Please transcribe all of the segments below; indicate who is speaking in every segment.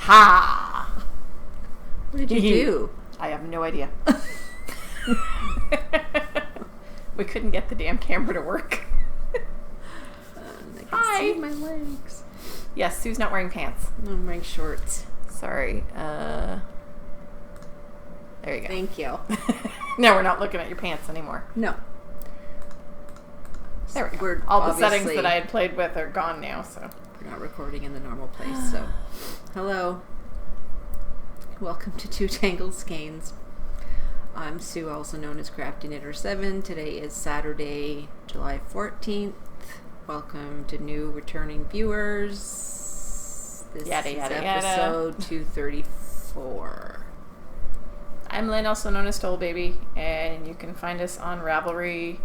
Speaker 1: Ha!
Speaker 2: What did you do?
Speaker 1: I have no idea. We couldn't get the damn camera to work.
Speaker 2: I can see my legs.
Speaker 1: Yes, Sue's not wearing pants.
Speaker 2: I'm wearing shorts.
Speaker 1: Sorry. There you go.
Speaker 2: Thank you.
Speaker 1: Now we're not looking at your pants anymore.
Speaker 2: No.
Speaker 1: There we go. All the settings that I had played with are gone now, so.
Speaker 2: We're not recording in the normal place, so. Hello. Welcome to Two Tangled Skeins. I'm Sue, also known as Crafty Knitter 7. Today is Saturday, July 14th. Welcome to new returning viewers. This is episode 234.
Speaker 1: I'm Lynn, also known as Toll Baby, and you can find us on Ravelry.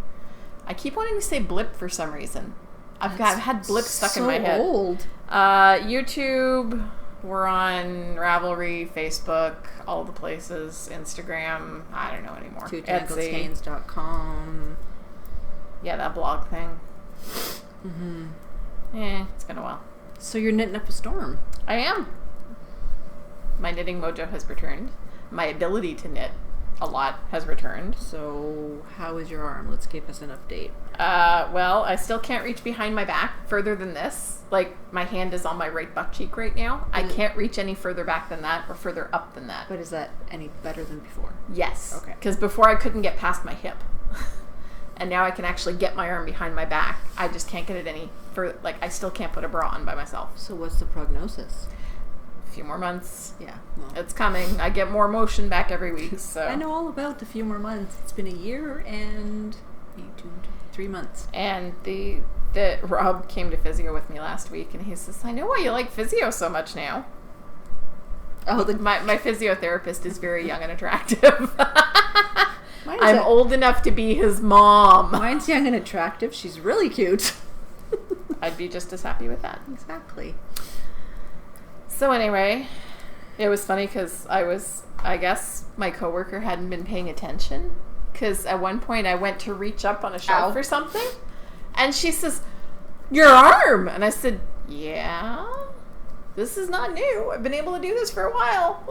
Speaker 1: I keep wanting to say Blip for some reason. I've had Blip stuck in my head.
Speaker 2: So old.
Speaker 1: YouTube. We're on Ravelry, Facebook, all the places, Instagram. I don't know anymore.
Speaker 2: TwoTangledSkeins.com.
Speaker 1: Yeah, that blog thing. It's been a while.
Speaker 2: So you're knitting up a storm.
Speaker 1: I am. My knitting mojo has returned. My ability to knit a lot has returned.
Speaker 2: So how is your arm? Let's give us an update.
Speaker 1: Well, I still can't reach behind my back further than this. Like, my hand is on my right butt cheek right now. I can't reach any further back than that or further up than that.
Speaker 2: But is that any better than before?
Speaker 1: Yes.
Speaker 2: Okay.
Speaker 1: Because before I couldn't get past my hip. And now I can actually get my arm behind my back. I just can't get it any further. Like, I still can't put a bra on by myself.
Speaker 2: So what's the prognosis?
Speaker 1: A few more months.
Speaker 2: Yeah. Well.
Speaker 1: It's coming. I get more motion back every week, so.
Speaker 2: I know all about the few more months. It's been a year and 3 months.
Speaker 1: And the Rob came to physio with me last week, and he says, I know why you like physio so much now. Oh, my physiotherapist is very young and attractive. I'm old enough to be his mom.
Speaker 2: Mine's young and attractive. She's really cute.
Speaker 1: I'd be just as happy with that.
Speaker 2: Exactly.
Speaker 1: So anyway, it was funny because I guess my coworker hadn't been paying attention. Because at one point I went to reach up on a shelf or something. And she says, your arm! And I said, yeah, this is not new. I've been able to do this for a while.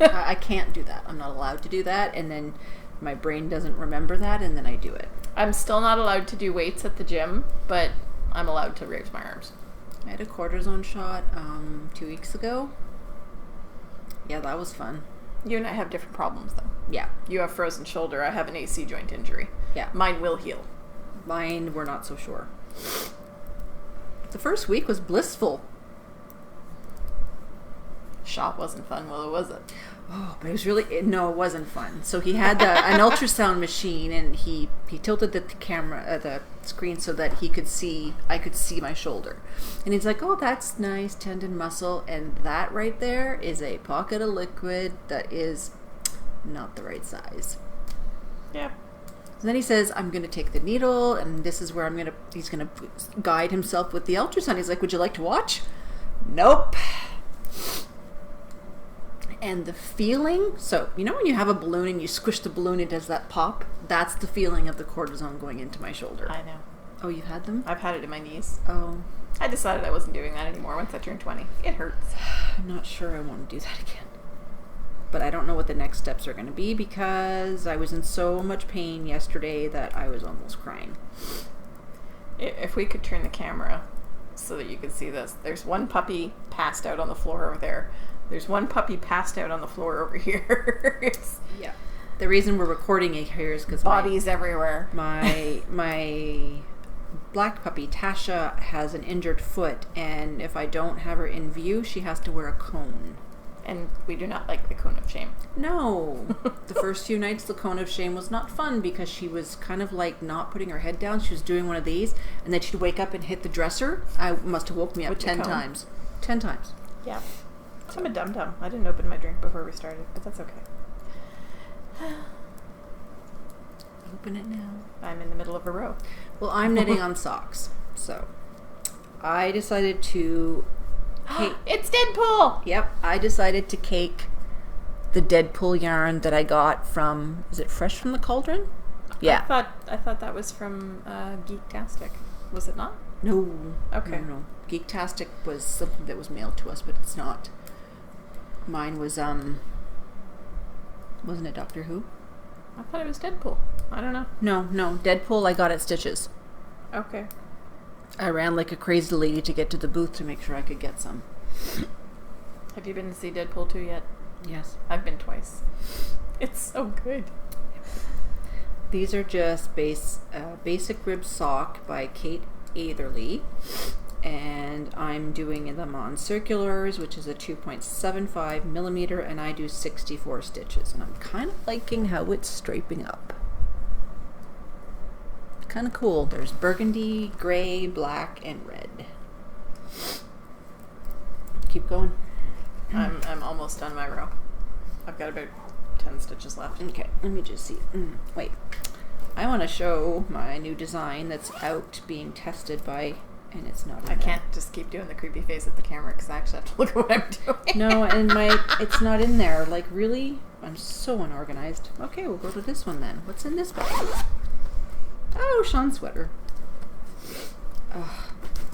Speaker 2: I can't do that. I'm not allowed to do that. And then my brain doesn't remember that, and then I do it. I'm
Speaker 1: still not allowed to do weights at the gym, but I'm allowed to raise my arms.
Speaker 2: I had a cortisone shot 2 weeks ago. Yeah, that was fun.
Speaker 1: You and I have different problems, though.
Speaker 2: Yeah.
Speaker 1: You have frozen shoulder. I have an AC joint injury.
Speaker 2: Yeah.
Speaker 1: Mine will heal.
Speaker 2: Mine, we're not so sure. The first week was blissful.
Speaker 1: Shot wasn't fun, well, was it?
Speaker 2: Oh, but it was really... No, it wasn't fun. So he had an ultrasound machine, and he tilted the camera, the screen, so that I could see my shoulder. And he's like, oh, that's nice, tendon muscle. And that right there is a pocket of liquid that is not the right size.
Speaker 1: Yeah.
Speaker 2: So then he says, I'm going to take the needle, and this is where he's going to guide himself with the ultrasound. He's like, would you like to watch? Nope. And the feeling, so, you know when you have a balloon and you squish the balloon, it does that pop? That's the feeling of the cortisone going into my shoulder.
Speaker 1: I know.
Speaker 2: Oh, you've had them?
Speaker 1: I've had it in my knees.
Speaker 2: Oh.
Speaker 1: I decided I wasn't doing that anymore once I turned 20. It hurts.
Speaker 2: I'm not sure I want to do that again. But I don't know what the next steps are going to be because I was in so much pain yesterday that I was almost crying.
Speaker 1: If we could turn the camera so that you could see this. There's one puppy passed out on the floor over there. There's one puppy passed out on the floor over here.
Speaker 2: Yeah. The reason we're recording it here is because
Speaker 1: bodies everywhere.
Speaker 2: My black puppy, Tasha, has an injured foot, and if I don't have her in view, she has to wear a cone.
Speaker 1: And we do not like the cone of shame.
Speaker 2: No. The first few nights, the cone of shame was not fun because she was kind of like not putting her head down. She was doing one of these, and then she'd wake up and hit the dresser. I must have woke me up 10 times. 10 times.
Speaker 1: Yeah. I'm a dum-dum. I didn't open my drink before we started, but that's okay.
Speaker 2: Open it now.
Speaker 1: I'm in the middle of a row.
Speaker 2: Well, I'm knitting on socks, so I decided to...
Speaker 1: It's Deadpool!
Speaker 2: Yep, I decided to cake the Deadpool yarn that I got from... Is it Fresh from the Cauldron? Yeah.
Speaker 1: I thought that was from Geektastic. Was it not?
Speaker 2: No.
Speaker 1: Okay.
Speaker 2: No. Geektastic was something that was mailed to us, but it's not. Mine was, wasn't it Doctor Who?
Speaker 1: I thought it was Deadpool. I don't know.
Speaker 2: No. Deadpool I got at Stitches.
Speaker 1: Okay.
Speaker 2: I ran like a crazy lady to get to the booth to make sure I could get some.
Speaker 1: Have you been to see Deadpool 2 yet?
Speaker 2: Yes.
Speaker 1: I've been twice. It's so good.
Speaker 2: These are just Basic Rib Sock by Kate Atherley. And I'm doing them on circulars, which is a 2.75 millimeter, and I do 64 stitches. And I'm kind of liking how it's striping up. Kind of cool. There's burgundy, gray, black, and red. Keep going.
Speaker 1: I'm almost done my row. I've got about 10 stitches left.
Speaker 2: Okay, let me just see. Wait. I want to show my new design that's out being tested by... And it's not in
Speaker 1: I
Speaker 2: there.
Speaker 1: can't just keep doing the creepy face at the camera because I actually have to look at what I'm doing.
Speaker 2: No, and it's not in there. Like, really? I'm so unorganized. Okay, we'll go to this one then. What's in this bag? Oh, Sean's sweater. Ugh.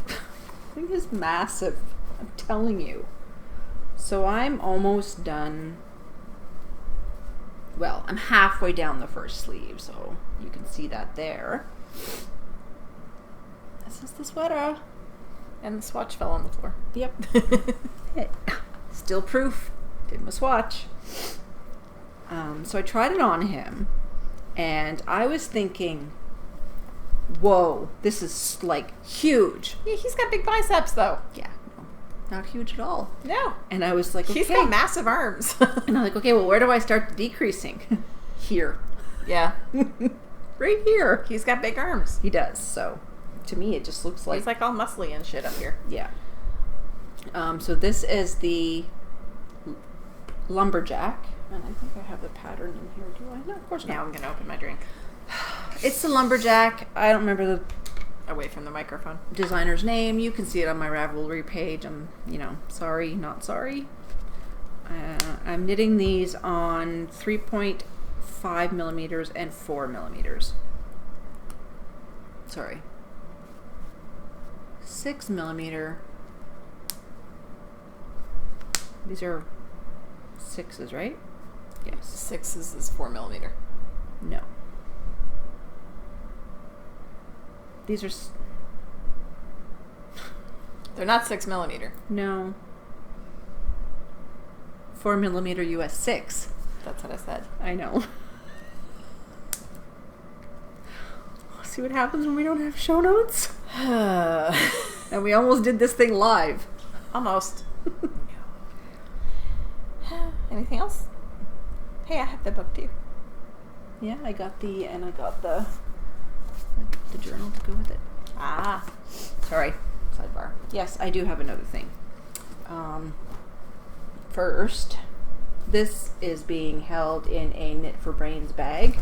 Speaker 2: I think it's massive. I'm telling you. So I'm almost done. Well, I'm halfway down the first sleeve, so you can see that there. This is the sweater.
Speaker 1: And the swatch fell on the floor.
Speaker 2: Yep. Still proof. Did my swatch. So I tried it on him, and I was thinking, whoa, this is like huge.
Speaker 1: Yeah, he's got big biceps though.
Speaker 2: Yeah, no, not huge at all.
Speaker 1: No.
Speaker 2: And I was like, okay.
Speaker 1: He's got massive arms.
Speaker 2: And I'm like, okay, well, where do I start decreasing? Here.
Speaker 1: Yeah.
Speaker 2: Right here.
Speaker 1: He's got big arms.
Speaker 2: He does, so to me it just looks like...
Speaker 1: He's like all muscly and shit up here.
Speaker 2: Yeah. So this is the lumberjack. And I think I have the pattern in here. Do I? No, of course not.
Speaker 1: Now I'm going to open my drink.
Speaker 2: It's the lumberjack. I don't remember the
Speaker 1: Away from the microphone.
Speaker 2: designer's name. You can see it on my Ravelry page. I'm, sorry, not sorry. I'm knitting these on 3.5 millimeters and 4 millimeters. Sorry. 6 millimeter. These are 6s, right? Yes.
Speaker 1: 6 is 4 millimeter.
Speaker 2: No. These are...
Speaker 1: They're not 6 millimeter.
Speaker 2: No. 4 millimeter US 6.
Speaker 1: That's what I said.
Speaker 2: I know. See what happens when we don't have show notes? And we almost did this thing live.
Speaker 1: Almost. Anything else? Hey, I have the book too.
Speaker 2: Yeah, I got the journal to go with it.
Speaker 1: Ah.
Speaker 2: Sorry. Sidebar. Yes, I do have another thing. First, this is being held in a Knit for Brains bag,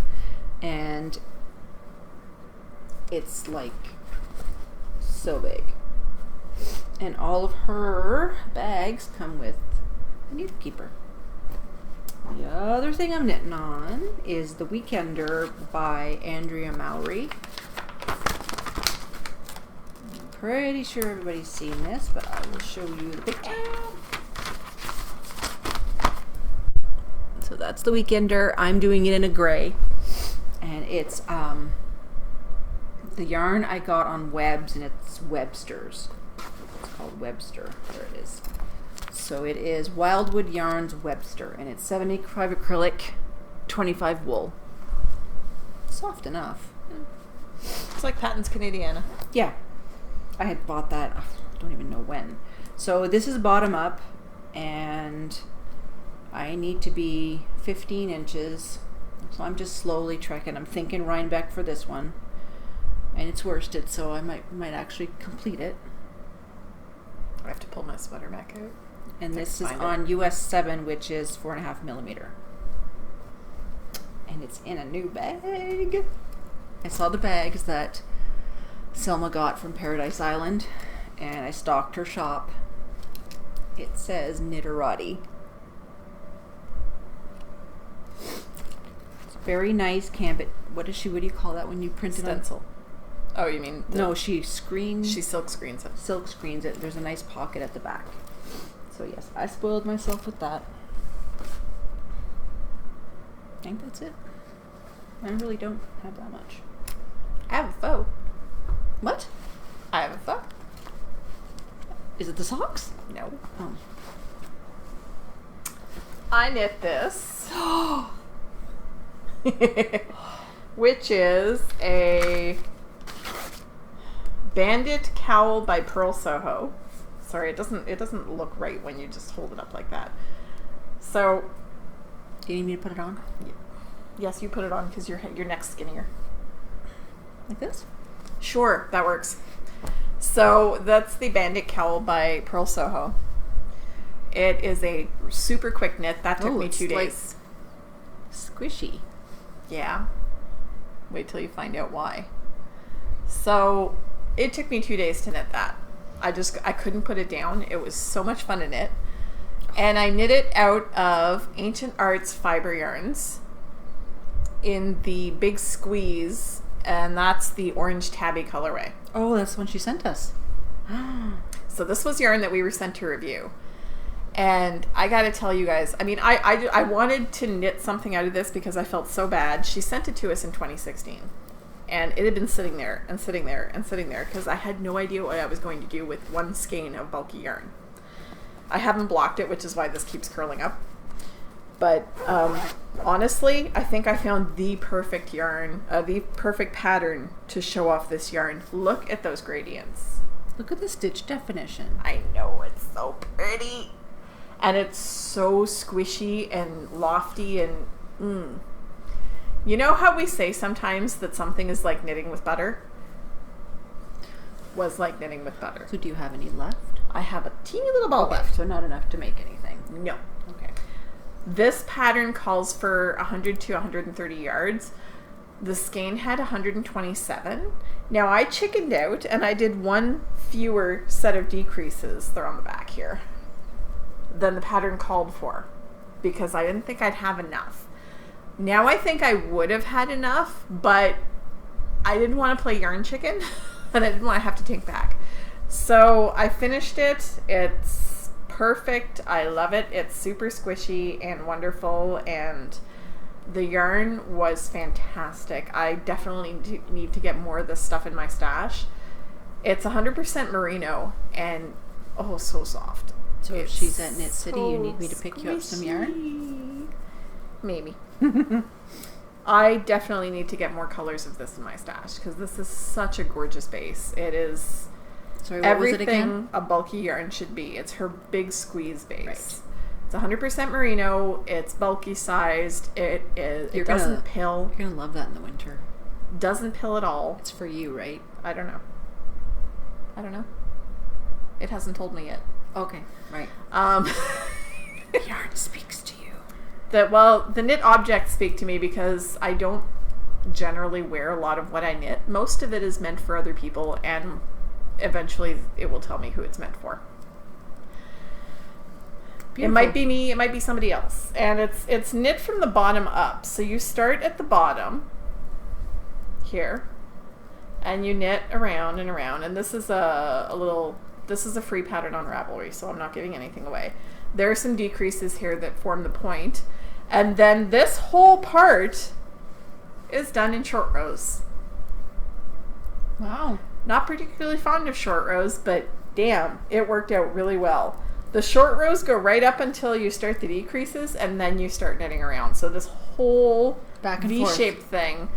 Speaker 2: and it's like so big. And all of her bags come with a needle keeper. The other thing I'm knitting on is The Weekender by Andrea Mowry. I'm pretty sure everybody's seen this, but I will show you the picture. So that's The Weekender. I'm doing it in a gray. And it's the yarn I got on Webs, and it's Webster's. It's called Webster. There it is. So it is Wildwood Yarns Webster, and it's 75 acrylic, 25 wool. Soft enough.
Speaker 1: It's like Patton's Canadiana.
Speaker 2: Yeah. I had bought that, I don't even know when. So this is bottom up, and I need to be 15 inches. So I'm just slowly trekking. I'm thinking Rhinebeck for this one. And it's worsted, so I might actually complete it.
Speaker 1: I have to pull my sweater back out.
Speaker 2: And this is on US 7, which is 4.5 millimeter. And it's in a new bag. I saw the bags that Selma got from Paradise Island, and I stalked her shop. It says Knitterati. It's very nice canvas. What do you call that when you print it on?
Speaker 1: Stencil. Oh, you mean...
Speaker 2: No, she silk
Speaker 1: screens it.
Speaker 2: Silk screens it. There's a nice pocket at the back. So yes, I spoiled myself with that. I think that's it. I really don't have that much.
Speaker 1: I have a faux.
Speaker 2: What?
Speaker 1: I have a faux.
Speaker 2: Is it the socks?
Speaker 1: No.
Speaker 2: Oh.
Speaker 1: I knit this. Which is a Bandit Cowl by Pearl Soho. Sorry, it doesn't look right when you just hold it up like that. So,
Speaker 2: do you need me to put it on?
Speaker 1: Yes, you put it on because your neck's skinnier.
Speaker 2: Like this?
Speaker 1: Sure, that works. So that's the Bandit Cowl by Pearl Soho. It is a super quick knit. That took me 2 days.
Speaker 2: Squishy.
Speaker 1: Yeah. Wait till you find out why. So it took me 2 days to knit that. I couldn't put it down. It was so much fun to knit. And I knit it out of Ancient Arts fiber yarns in the Big Squeeze, and that's the orange tabby colorway.
Speaker 2: Oh, that's the one she sent us.
Speaker 1: So this was yarn that we were sent to review. And I gotta tell you guys, I mean, I wanted to knit something out of this because I felt so bad. She sent it to us in 2016. And it had been sitting there and sitting there and sitting there because I had no idea what I was going to do with one skein of bulky yarn. I haven't blocked it, which is why this keeps curling up. But honestly, I think I found the perfect yarn, the perfect pattern to show off this yarn. Look at those gradients.
Speaker 2: Look at the stitch definition.
Speaker 1: I know, it's so pretty. And it's so squishy and lofty and You know how we say sometimes that something is like knitting with butter? Was like knitting with butter.
Speaker 2: So do you have any left?
Speaker 1: I have a teeny little ball left.
Speaker 2: So not enough to make anything.
Speaker 1: No.
Speaker 2: Okay.
Speaker 1: This pattern calls for 100 to 130 yards. The skein had 127. Now I chickened out and I did one fewer set of decreases, they're on the back here, than the pattern called for because I didn't think I'd have enough. Now I think I would have had enough, but I didn't want to play yarn chicken and I didn't want to have to take back. So I finished it. It's perfect. I love it. It's super squishy and wonderful, and the yarn was fantastic. I definitely need to get more of this stuff in my stash. It's 100% merino and oh, so soft.
Speaker 2: So if she's at Knit City, you need me to pick you up some yarn?
Speaker 1: Maybe. I definitely need to get more colors of this in my stash because this is such a gorgeous base. It is everything a bulky yarn should be. It's her Big Squeeze base. Right. It's 100% merino. It's bulky sized. It doesn't pill.
Speaker 2: You're gonna love that in the winter.
Speaker 1: Doesn't pill at all.
Speaker 2: It's for you, right?
Speaker 1: I don't know. It hasn't told me yet.
Speaker 2: Okay, right. Yarn speaks to you.
Speaker 1: The knit objects speak to me because I don't generally wear a lot of what I knit. Most of it is meant for other people, and eventually it will tell me who it's meant for. Beautiful. It might be me, it might be somebody else. And it's knit from the bottom up. So you start at the bottom here, and you knit around and around. And this is this is a free pattern on Ravelry, so I'm not giving anything away. There are some decreases here that form the point. And then this whole part is done in short rows.
Speaker 2: Wow.
Speaker 1: Not particularly fond of short rows, but damn, it worked out really well. The short rows go right up until you start the decreases, and then you start knitting around. So this whole
Speaker 2: back and
Speaker 1: V-shaped thing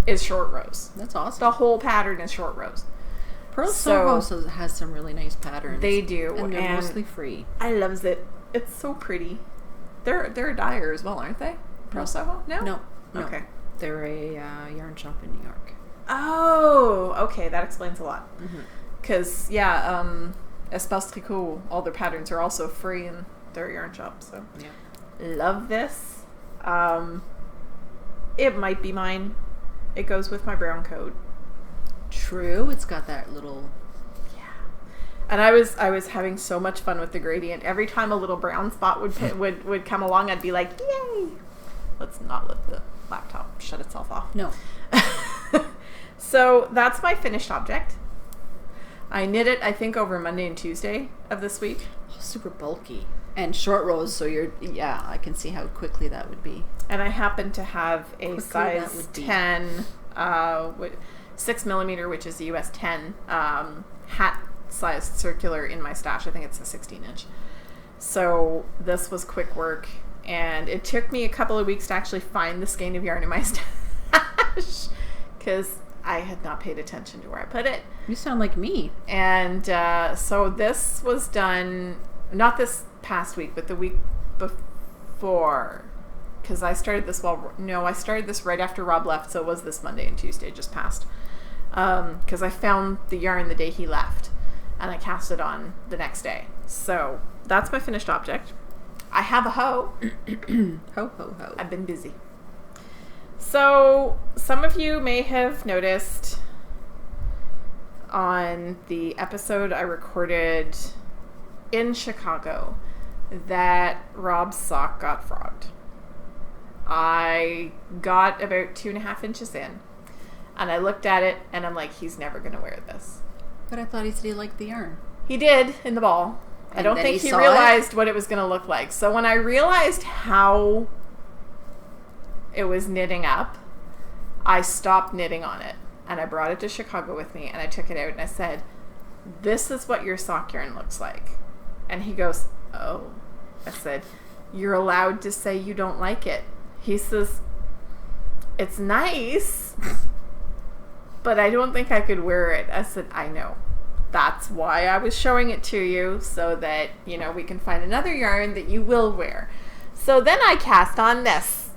Speaker 1: is short rows.
Speaker 2: That's awesome.
Speaker 1: The whole pattern is short rows.
Speaker 2: Pearl Soho has some really nice patterns.
Speaker 1: They do.
Speaker 2: And they're mostly free.
Speaker 1: I loves it. It's so pretty. They're a dyer as well, aren't they? Pearl Soho? No? Okay.
Speaker 2: They're a yarn shop in New York.
Speaker 1: Oh, okay. That explains a lot. Because, Espace Tricot, all their patterns are also free in their yarn shop. So, love this. It might be mine. It goes with my brown coat.
Speaker 2: True. It's got that little...
Speaker 1: And I was having so much fun with the gradient. Every time a little brown spot would come along, I'd be like, yay! Let's not let the laptop shut itself off.
Speaker 2: No.
Speaker 1: So that's my finished object. I knit it, I think, over Monday and Tuesday of this week.
Speaker 2: Oh, super bulky. And short rows, so I can see how quickly that would be.
Speaker 1: And I happen to have a size 10, 6 millimeter, which is the US 10, hat sized circular in my stash. I think it's a 16 inch. So this was quick work. And it took me a couple of weeks to actually find the skein of yarn in my stash because I had not paid attention to where I put it.
Speaker 2: You sound like me.
Speaker 1: And so this was done, not this past week, but the week before. Because I started this I started this right after Rob left, so it was this Monday and Tuesday just passed. Because I found the yarn the day he left, and I cast it on the next day. So that's my finished object. I have a hoe.
Speaker 2: Ho, ho, ho.
Speaker 1: I've been busy. So some of you may have noticed on the episode I recorded in Chicago that Rob's sock got frogged. I got about 2.5 inches in, and I looked at it, and I'm like, he's never going to wear this.
Speaker 2: But I thought he said he liked the yarn.
Speaker 1: He did in the ball. I don't think he realized what it was going to look like. So when I realized how it was knitting up, I stopped knitting on it, and I brought it to Chicago with me, and I took it out, and I said, this is what your sock yarn looks like. And he goes, oh. I said, you're allowed to say you don't like it. He says, it's nice, but I don't think I could wear it. I said, I know. That's why I was showing it to you, so that, we can find another yarn that you will wear. So then I cast on this.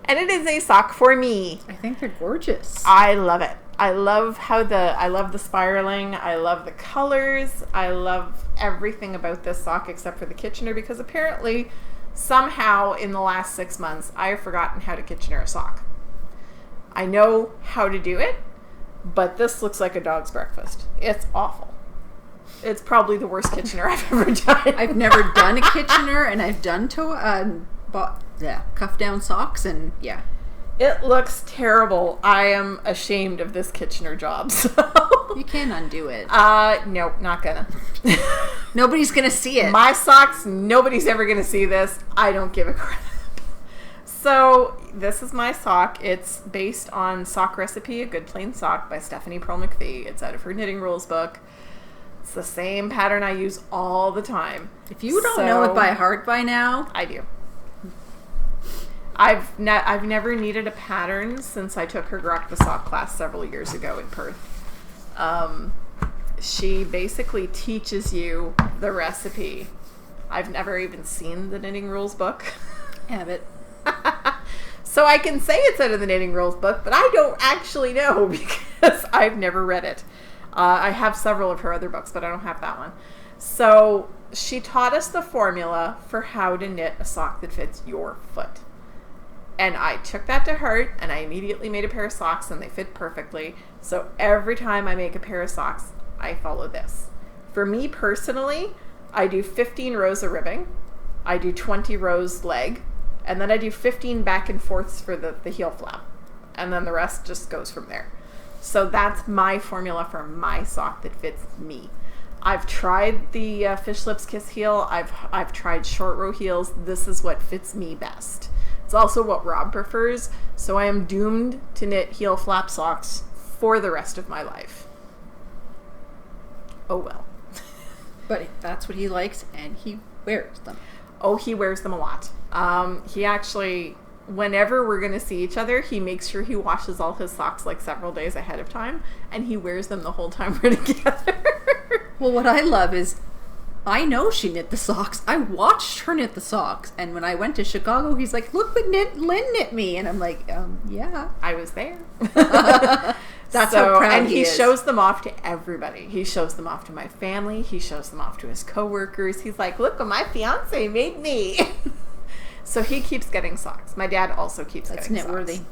Speaker 1: And it is a sock for me.
Speaker 2: I think they're gorgeous.
Speaker 1: I love it. I love the spiraling. I love the colors. I love everything about this sock except for the Kitchener, because apparently somehow in the last 6 months I have forgotten how to Kitchener a sock. I know how to do it, but this looks like a dog's breakfast. It's awful. It's probably the worst Kitchener I've ever done.
Speaker 2: I've never done a Kitchener, and I've done cuff down socks, and yeah.
Speaker 1: It looks terrible. I am ashamed of this Kitchener job. So.
Speaker 2: You can't undo it.
Speaker 1: Nope, not gonna.
Speaker 2: Nobody's gonna see it.
Speaker 1: My socks, nobody's ever gonna see this. I don't give a crap. So this is my sock. It's based on Sock Recipe, A Good Plain Sock by Stephanie Pearl McPhee. It's out of her knitting rules book. It's the same pattern I use all the time.
Speaker 2: If you don't know it by heart by now,
Speaker 1: I do. I've never needed a pattern since I took her Grok the Sock class several years ago in Perth. She basically teaches you the recipe. I've never even seen the knitting rules book.
Speaker 2: Have it.
Speaker 1: So I can say it's out of the knitting rules book, but I don't actually know because I've never read it. I have several of her other books, but I don't have that one. So she taught us the formula for how to knit a sock that fits your foot. And I took that to heart, and I immediately made a pair of socks, and they fit perfectly. So every time I make a pair of socks, I follow this. For me personally, I do 15 rows of ribbing. I do 20 rows leg. And then I do 15 back and forths for the heel flap. And then the rest just goes from there. So that's my formula for my sock that fits me. I've tried the Fish Lips Kiss heel. I've tried short row heels. This is what fits me best. It's also what Rob prefers, so I am doomed to knit heel flap socks for the rest of my life. Oh well.
Speaker 2: But that's what he likes, and he wears them.
Speaker 1: Oh, he wears them a lot. He actually, whenever we're going to see each other, he makes sure he washes all his socks like several days ahead of time, and he wears them the whole time we're together.
Speaker 2: Well, what I love is, I know she knit the socks. I watched her knit the socks. And when I went to Chicago, he's like, look what Lynn knit me. And I'm like, yeah.
Speaker 1: I was there.
Speaker 2: That's how proud
Speaker 1: and he
Speaker 2: is.
Speaker 1: shows them off to everybody. He shows them off to my family. He shows them off to his coworkers. He's like, look what my fiance made me. So he keeps getting socks. My dad also keeps getting socks.
Speaker 2: That's knitworthy.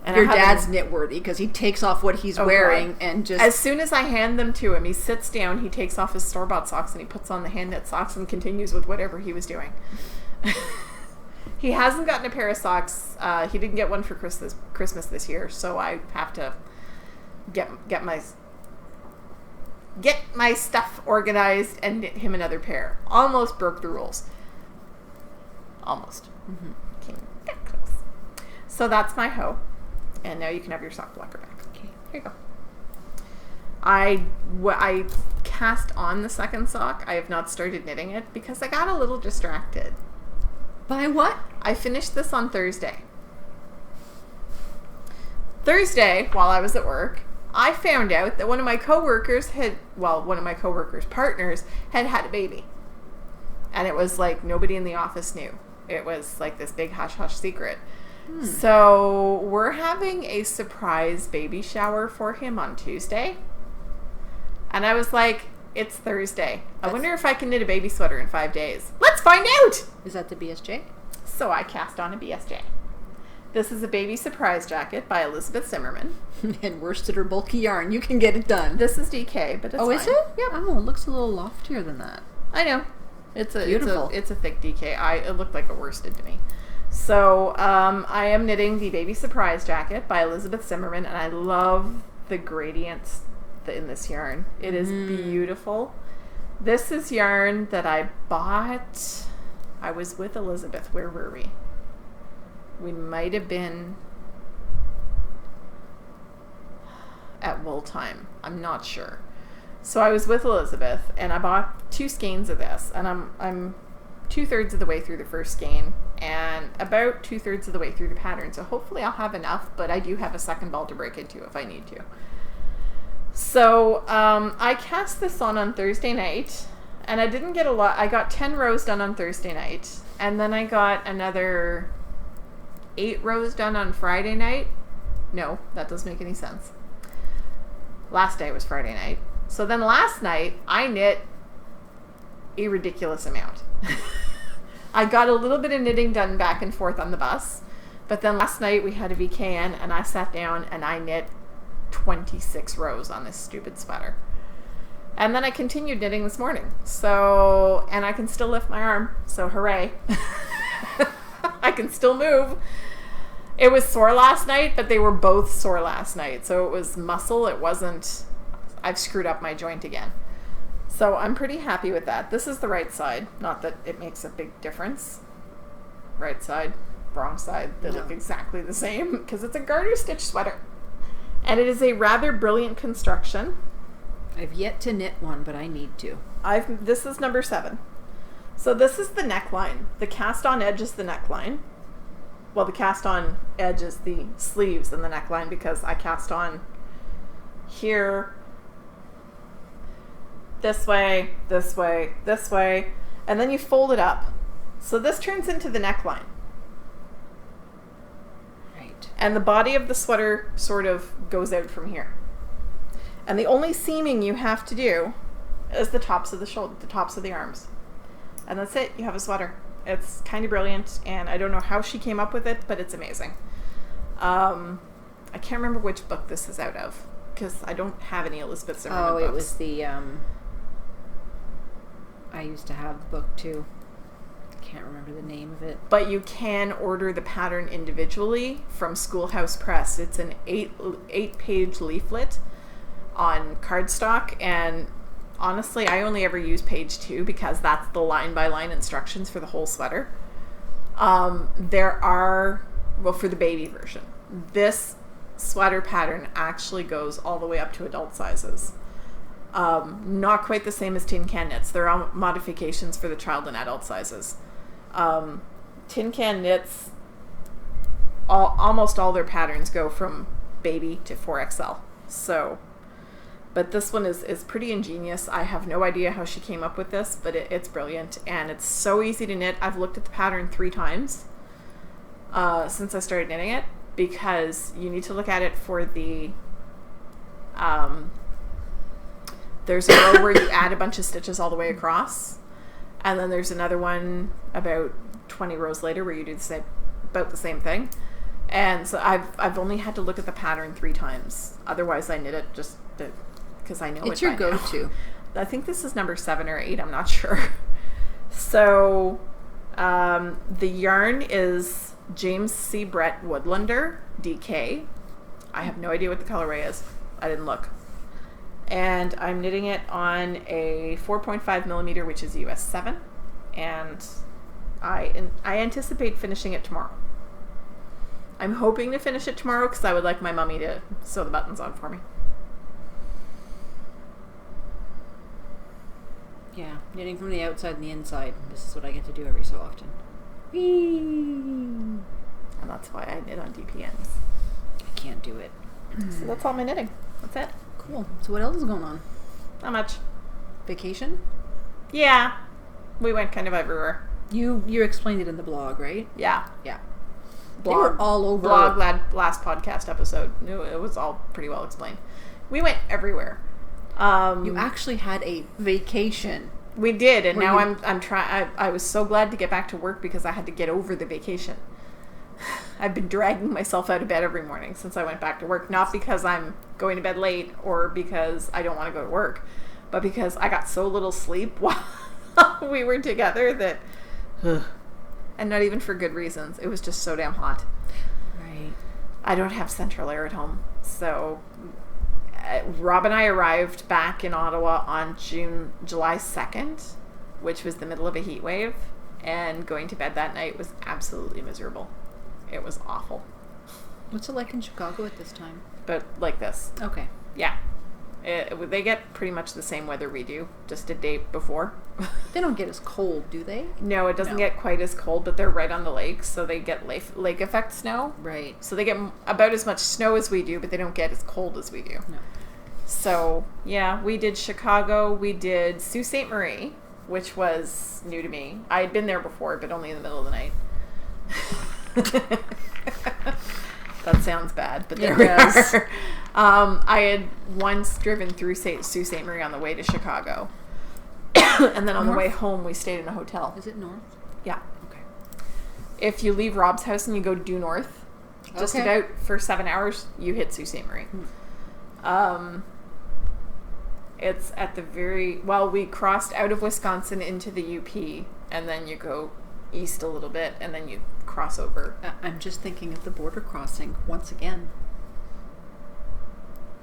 Speaker 1: And
Speaker 2: your dad's knitworthy because he takes off what he's wearing and just...
Speaker 1: As soon as I hand them to him, he sits down, he takes off his store-bought socks, and he puts on the hand-knit socks and continues with whatever he was doing. He hasn't gotten a pair of socks. He didn't get one for Christmas this year, so I have to get my stuff organized and knit him another pair. Almost broke the rules. Almost.
Speaker 2: Mm-hmm.
Speaker 1: Came that close. So that's my hoe. And now you can have your sock blocker back.
Speaker 2: Okay.
Speaker 1: Here you go. I cast on the second sock. I have not started knitting it because I got a little distracted.
Speaker 2: By what?
Speaker 1: I finished this on Thursday. Thursday, while I was at work, I found out that one of my coworkers' partners had a baby. And it was like nobody in the office knew. It was like this big hush-hush secret. So we're having a surprise baby shower for him on Tuesday. And I was like, it's Thursday. I wonder if I can knit a baby sweater in 5 days. Let's find out!
Speaker 2: Is that the BSJ?
Speaker 1: So I cast on a BSJ. This is a baby surprise jacket by Elizabeth Zimmerman.
Speaker 2: And worsted or bulky yarn. You can get it done.
Speaker 1: This is DK, but it's fine.
Speaker 2: Is it?
Speaker 1: Yep.
Speaker 2: Oh, it looks a little loftier than that.
Speaker 1: I know. It's a thick DK. It looked like a worsted to me. So I am knitting the baby surprise jacket by Elizabeth Zimmerman, and I love the gradients in this yarn. It is beautiful. This is yarn that I bought. I was with Elizabeth. Where were we? We might have been at Wool Time. I'm not sure. So I was with Elizabeth, and I bought 2 skeins of this, and I'm 2/3 of the way through the first skein, and about 2/3 of the way through the pattern. So hopefully I'll have enough, but I do have a second ball to break into if I need to. So I cast this on Thursday night, and I didn't get a lot. I got 10 rows done on Thursday night, and then I got another 8 rows done on Friday night. No, that doesn't make any sense. Last day was Friday night. So then last night, I knit a ridiculous amount. I got a little bit of knitting done back and forth on the bus, but then last night we had a VKN, and I sat down and I knit 26 rows on this stupid sweater. And then I continued knitting this morning. So, and I can still lift my arm, so hooray. I can still move. It was sore last night, but they were both sore last night. So it was muscle. It wasn't, I've screwed up my joint again. So I'm pretty happy with that. This is the right side. Not that it makes a big difference. Right side, wrong side. They look exactly the same because it's a garter stitch sweater. And it is a rather brilliant construction.
Speaker 2: I've yet to knit one, but I need to.
Speaker 1: This is number 7. So this is the neckline. The cast on edge is the neckline. Well, the cast on edge is the sleeves and the neckline because I cast on here, this way, this way, this way, and then you fold it up. So this turns into the neckline.
Speaker 2: Right.
Speaker 1: And the body of the sweater sort of goes out from here. And the only seaming you have to do is the tops of the shoulder, the tops of the arms. And that's it. You have a sweater. It's kind of brilliant, and I don't know how she came up with it, but it's amazing. I can't remember which book this is out of, because I don't have any Elizabeth Zimmerman books.
Speaker 2: It was the, I used to have the book, too. Can't remember the name of it.
Speaker 1: But you can order the pattern individually from Schoolhouse Press. It's an 8-page leaflet on cardstock, and honestly, I only ever use page 2 because that's the line-by-line instructions for the whole sweater. There are, well, for the baby version, this sweater pattern actually goes all the way up to adult sizes. Not quite the same as Tin Can Knits. There are modifications for the child and adult sizes. Tin Can Knits, almost all their patterns go from baby to 4XL. So, but this one is pretty ingenious. I have no idea how she came up with this, but it's brilliant, and it's so easy to knit. I've looked at the pattern 3 times since I started knitting it, because you need to look at it for the there's a row where you add a bunch of stitches all the way across, and then there's another one about 20 rows later where you do about the same thing. And so I've only had to look at the pattern 3 times. Otherwise, I knit it just because I know
Speaker 2: it's your go-to.
Speaker 1: I think this is number 7 or 8. I'm not sure. So The yarn is James C. Brett Woodlander, DK. I have no idea what the colorway is. I didn't look. And I'm knitting it on a 4.5 millimeter, which is US 7. And I anticipate finishing it tomorrow. I'm hoping to finish it tomorrow because I would like my mummy to sew the buttons on for me.
Speaker 2: Yeah, knitting from the outside and the inside. This is what I get to do every so often. Whee!
Speaker 1: And that's why I knit on DPNs.
Speaker 2: I can't do it.
Speaker 1: So that's all my knitting. That's it.
Speaker 2: Cool. So what else is going on?
Speaker 1: Not much.
Speaker 2: Vacation?
Speaker 1: Yeah. We went kind of everywhere.
Speaker 2: You explained it in the blog, right?
Speaker 1: Yeah.
Speaker 2: Yeah.
Speaker 1: Blog,
Speaker 2: they were all over.
Speaker 1: Blog last podcast episode. It was all pretty well explained. We went everywhere.
Speaker 2: You actually had a vacation.
Speaker 1: We did, and now I'm trying. I was so glad to get back to work because I had to get over the vacation. I've been dragging myself out of bed every morning since I went back to work. Not because I'm going to bed late or because I don't want to go to work, but because I got so little sleep while we were together that, and not even for good reasons. It was just so damn hot.
Speaker 2: Right.
Speaker 1: I don't have central air at home, so Rob and I arrived back in Ottawa on July 2nd, which was the middle of a heat wave, and going to bed that night was absolutely miserable. It was awful.
Speaker 2: What's it like in Chicago at this time?
Speaker 1: But like this.
Speaker 2: Okay.
Speaker 1: Yeah. They get pretty much the same weather we do, just a day before.
Speaker 2: They don't get as cold, do they?
Speaker 1: No, it doesn't get quite as cold, but they're right on the lake, so they get lake effect snow.
Speaker 2: Right.
Speaker 1: So they get about as much snow as we do, but they don't get as cold as we do.
Speaker 2: No.
Speaker 1: So, yeah, we did Chicago. We did Sault Ste. Marie, which was new to me. I had been there before, but only in the middle of the night. That sounds bad, but there we are. I had once driven through Sault Ste. Marie on the way to Chicago. And then on the way home, we stayed in a hotel.
Speaker 2: Is it north?
Speaker 1: Yeah.
Speaker 2: Okay.
Speaker 1: If you leave Rob's house and you go due north, just about for 7 hours, you hit Sault Ste. Marie. It's at the we crossed out of Wisconsin into the UP, and then you go east a little bit, and then you cross over.
Speaker 2: I'm just thinking of the border crossing once again.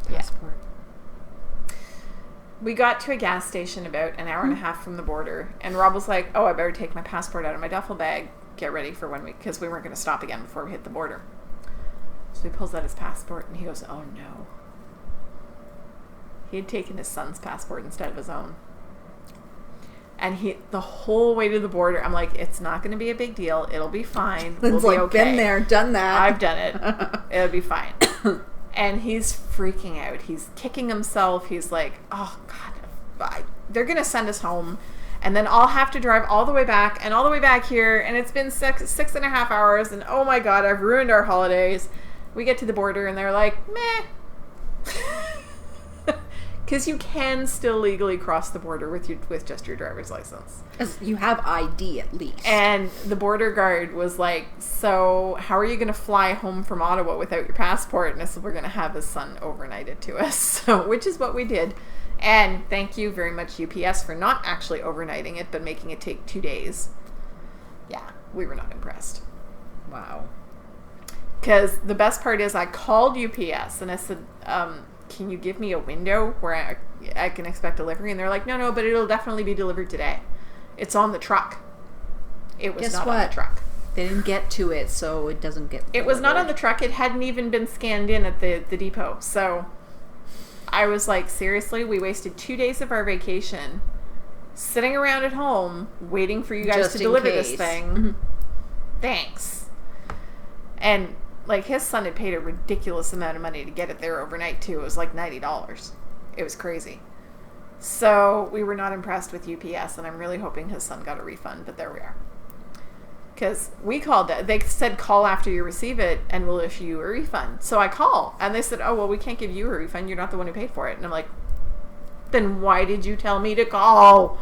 Speaker 1: Yeah.
Speaker 2: Passport.
Speaker 1: We got to a gas station about an hour and a half from the border, and Rob was like, "Oh, I better take my passport out of my duffel bag, get ready for when because we weren't going to stop again before we hit the border." So he pulls out his passport, and he goes, "Oh no." He had taken his son's passport instead of his own. And the whole way to the border, I'm like, it's not going to be a big deal. It'll be fine.
Speaker 2: Lynn's
Speaker 1: we'll be
Speaker 2: like,
Speaker 1: okay.
Speaker 2: Been there, done that.
Speaker 1: I've done it. It'll be fine. And he's freaking out. He's kicking himself. He's like, oh, God, they're going to send us home. And then I'll have to drive all the way back and all the way back here. And it's been 6.5 hours. And oh, my God, I've ruined our holidays. We get to the border, and they're like, meh. Because you can still legally cross the border with just your driver's license.
Speaker 2: You have ID at least.
Speaker 1: And the border guard was like, so how are you going to fly home from Ottawa without your passport? And I said, we're going to have his son overnight it to us. So, which is what we did. And thank you very much, UPS, for not actually overnighting it, but making it take 2 days. Yeah, we were not impressed.
Speaker 2: Wow.
Speaker 1: Because the best part is I called UPS and I said, can you give me a window where I can expect delivery? And they're like, no, but it'll definitely be delivered today. It's on the truck. It was not on the truck.
Speaker 2: They didn't get to it, so it doesn't get delivered.
Speaker 1: It was not on the truck. It hadn't even been scanned in at the depot. So I was like, seriously? We wasted 2 days of our vacation sitting around at home waiting for you guys
Speaker 2: Just
Speaker 1: to deliver
Speaker 2: case.
Speaker 1: this thing.
Speaker 2: Mm-hmm.
Speaker 1: Thanks. And like his son had paid a ridiculous amount of money to get it there overnight too. It was like $90. It was crazy. So we were not impressed with UPS, and I'm really hoping his son got a refund, but there we are. Because we called it. They said call after you receive it and we'll issue you a refund. So I call, and they said, oh, well, we can't give you a refund. You're not the one who paid for it. And I'm like, then why did you tell me to call?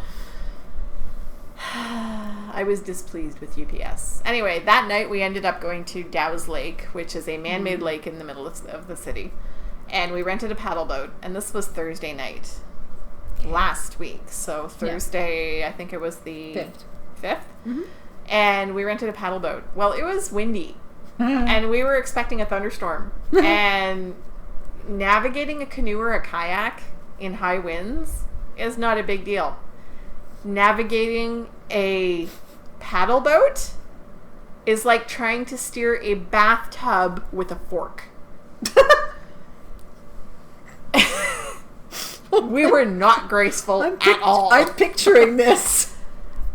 Speaker 1: I was displeased with UPS. Anyway, that night we ended up going to Dow's Lake, which is a man-made lake in the middle of the city. And we rented a paddle boat, and this was Thursday night last week. So Thursday, I think it was the 5th. Mm-hmm. and we rented a paddle boat. Well, it was windy, and we were expecting a thunderstorm. And navigating a canoe or a kayak in high winds is not a big deal. Navigating a paddle boat is like trying to steer a bathtub with a fork. We were not graceful at all.
Speaker 2: I'm picturing this.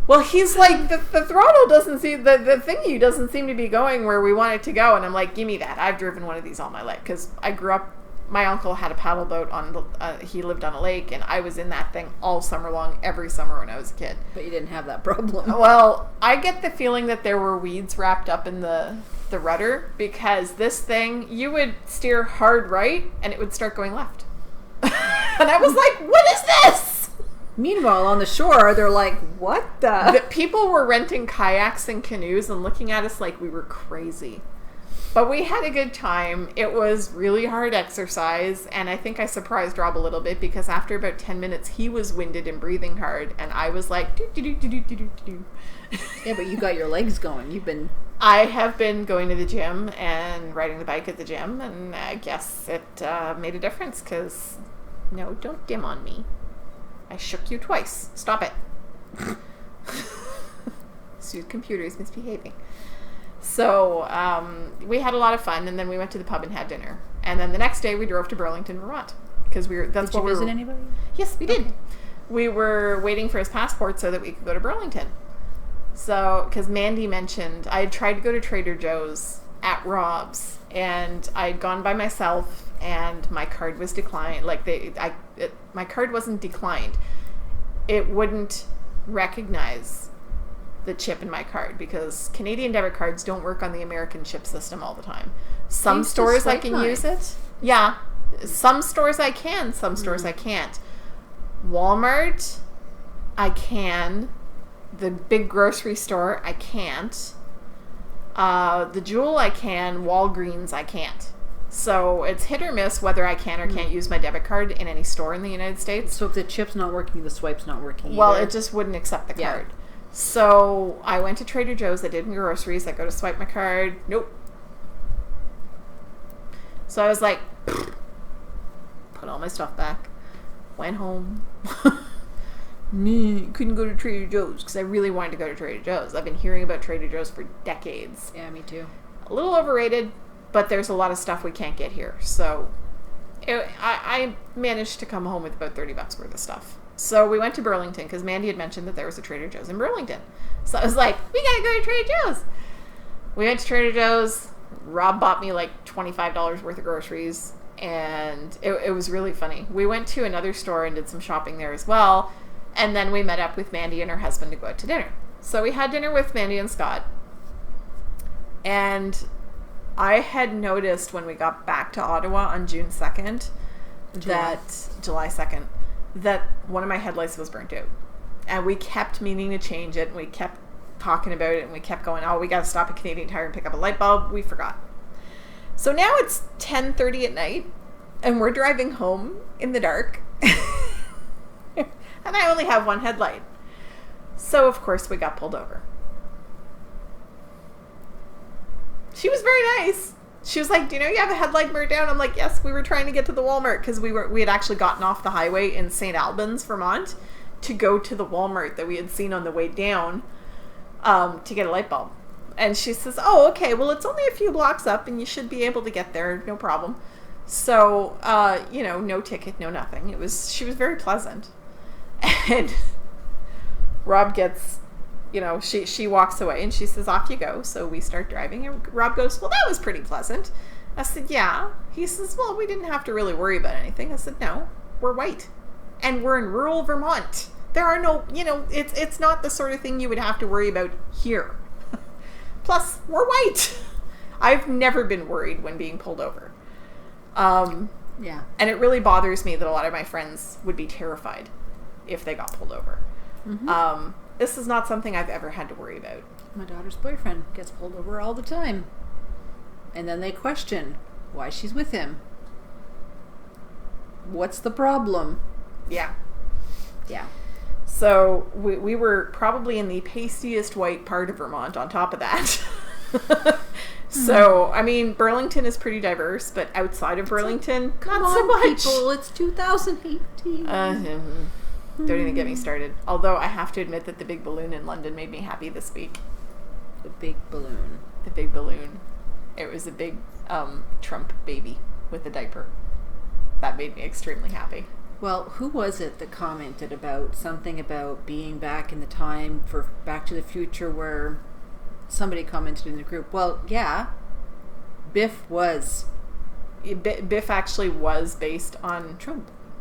Speaker 1: Well, he's like, the throttle doesn't seem, the thingy doesn't seem to be going where we want it to go. And I'm like, give me that. I've driven one of these all my life. Because I grew up, my uncle had a paddle boat he lived on a lake, and I was in that thing all summer long, every summer when I was a kid.
Speaker 2: But you didn't have that problem.
Speaker 1: Well, I get the feeling that there were weeds wrapped up in the rudder, because this thing, you would steer hard right, and it would start going left. And I was like, what is this?
Speaker 2: Meanwhile, on the shore, they're like, what the?
Speaker 1: People were renting kayaks and canoes and looking at us like we were crazy. But we had a good time. It was really hard exercise, and I think I surprised Rob a little bit, because after about 10 minutes, he was winded and breathing hard, and I was like, do-do-do-do-do-do-do.
Speaker 2: Yeah, but you got your legs going.
Speaker 1: I have been going to the gym and riding the bike at the gym, and I guess it made a difference, because, no, don't dim on me. I shook you twice. Stop it. Sue's computer is misbehaving. So we had a lot of fun, and then we went to the pub and had dinner. And then the next day we drove to Burlington, Vermont, because did you visit
Speaker 2: anybody?
Speaker 1: Yes, we did. We were waiting for his passport so that we could go to Burlington. So, because Mandy mentioned, I had tried to go to Trader Joe's at Rob's, and I'd gone by myself, and my card was declined. My card wasn't declined. It wouldn't recognize the chip in my card, because Canadian debit cards don't work on the American chip system all the time. Some stores I can use it. Yeah. Some stores I can, some stores I can't. Walmart, I can. The big grocery store, I can't. The Jewel, I can. Walgreens, I can't. So it's hit or miss whether I can or can't use my debit card in any store in the United States.
Speaker 2: So if the chip's not working, the swipe's not working
Speaker 1: Well,
Speaker 2: either.
Speaker 1: it just wouldn't accept the card. So I went to Trader Joe's. I did my groceries. I go to swipe my card. Nope. So I was like, put all my stuff back. Went home. Couldn't go to Trader Joe's because I really wanted to go to Trader Joe's. I've been hearing about Trader Joe's for decades.
Speaker 2: Yeah, me too.
Speaker 1: A little overrated, but there's a lot of stuff we can't get here. So I managed to come home with about $30 worth of stuff. So we went to Burlington because Mandy had mentioned that there was a Trader Joe's in Burlington. So I was like, we gotta go to Trader Joe's. We went to Trader Joe's. Rob bought me like $25 worth of groceries, and it was really funny. We went to another store and did some shopping there as well, and then we met up with Mandy and her husband to go out to dinner. So we had dinner with Mandy and Scott, and I had noticed when we got back to Ottawa on June 2nd, July 2nd, that one of my headlights was burnt out. And we kept meaning to change it, and we kept talking about it, and we kept going, we got to stop at Canadian Tire and pick up a light bulb. We forgot. So now it's 10:30 at night, and we're driving home in the dark, and I only have one headlight. So, of course, we got pulled over. She was very nice. She was like, do you know you have a headlight burnt down? I'm like, yes, we were trying to get to the Walmart because we had actually gotten off the highway in St. Albans, Vermont, to go to the Walmart that we had seen on the way down to get a light bulb. And she says, oh, okay, well, it's only a few blocks up and you should be able to get there, no problem. So, no ticket, no nothing. She was very pleasant. And Rob gets... she walks away and she says, off you go. So we start driving and Rob goes, well, that was pretty pleasant. I said, yeah. He says, well, we didn't have to really worry about anything. I said, no, we're white and we're in rural Vermont. There are no, it's not the sort of thing you would have to worry about here. Plus, we're white. I've never been worried when being pulled over.
Speaker 2: Yeah.
Speaker 1: And it really bothers me that a lot of my friends would be terrified if they got pulled over. Mm-hmm. This is not something I've ever had to worry about.
Speaker 2: My daughter's boyfriend gets pulled over all the time. And then they question why she's with him. What's the problem?
Speaker 1: Yeah.
Speaker 2: Yeah.
Speaker 1: So we were probably in the pastiest white part of Vermont on top of that. So, I mean, Burlington is pretty diverse, but outside of Burlington, not so much.
Speaker 2: People, it's 2018.
Speaker 1: Don't even get me started. Although I have to admit that the big balloon in London made me happy this week.
Speaker 2: The big balloon.
Speaker 1: The big balloon. It was a big Trump baby with a diaper. That made me extremely happy.
Speaker 2: Well, who was it that commented about something about being back in the time for Back to the Future where somebody commented in the group? Well, yeah, Biff
Speaker 1: actually was based on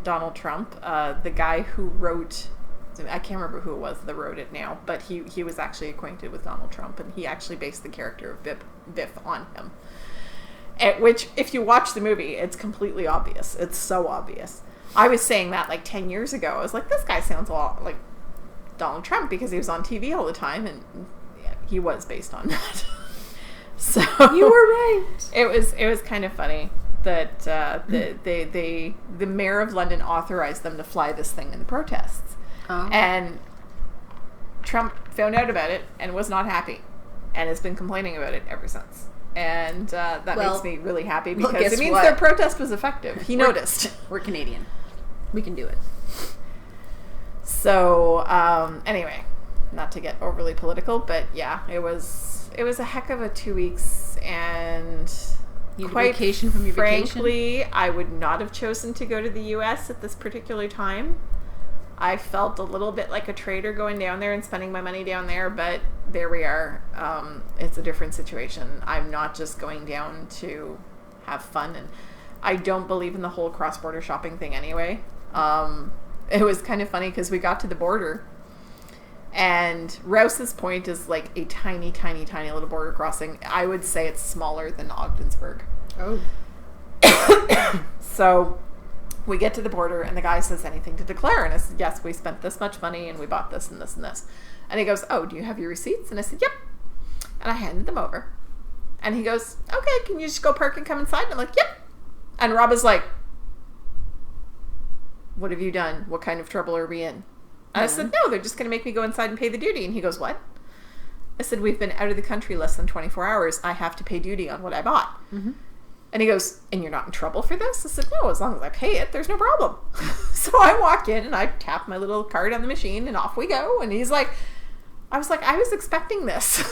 Speaker 1: Donald Trump. The guy who wrote, I can't remember who it was that wrote it now, but he was actually acquainted with Donald Trump, and he actually based the character of Biff on him. Which, if you watch the movie, it's completely obvious. It's so obvious. I was saying that like 10 years ago. I was like, this guy sounds a lot like Donald Trump because he was on TV all the time, and yeah, he was based on that. So
Speaker 2: you were right.
Speaker 1: It was kind of funny that the mayor of London authorized them to fly this thing in the protests, and Trump found out about it and was not happy, and has been complaining about it ever since. And that makes me really happy because it means their protest was effective. He noticed.
Speaker 2: We're Canadian. We can do it.
Speaker 1: So, anyway, not to get overly political, but yeah, it was a heck of a 2 weeks, and quite
Speaker 2: vacation from your
Speaker 1: frankly,
Speaker 2: vacation?
Speaker 1: I would not have chosen to go to the U.S. at this particular time. I felt a little bit like a traitor going down there and spending my money down there, but there we are. It's a different situation. I'm not just going down to have fun, and I don't believe in the whole cross-border shopping thing anyway. It was kind of funny because we got to the border, and Rouse's Point is like a tiny, tiny, tiny little border crossing. I would say it's smaller than Ogdensburg.
Speaker 2: Oh.
Speaker 1: So we get to the border, and the guy says, anything to declare? And I said, yes, we spent this much money, and we bought this and this and this. And he goes, oh, do you have your receipts? And I said, yep. And I handed them over. And he goes, okay, can you just go park and come inside? And I'm like, yep. And Rob is like, what have you done? What kind of trouble are we in? And I said, no, they're just going to make me go inside and pay the duty. And he goes, what? I said, we've been out of the country less than 24 hours. I have to pay duty on what I bought. Mm-hmm. And he goes, and you're not in trouble for this? I said, no, as long as I pay it, there's no problem. So I walk in and I tap my little card on the machine and off we go. And he's like, I was like, I was expecting this.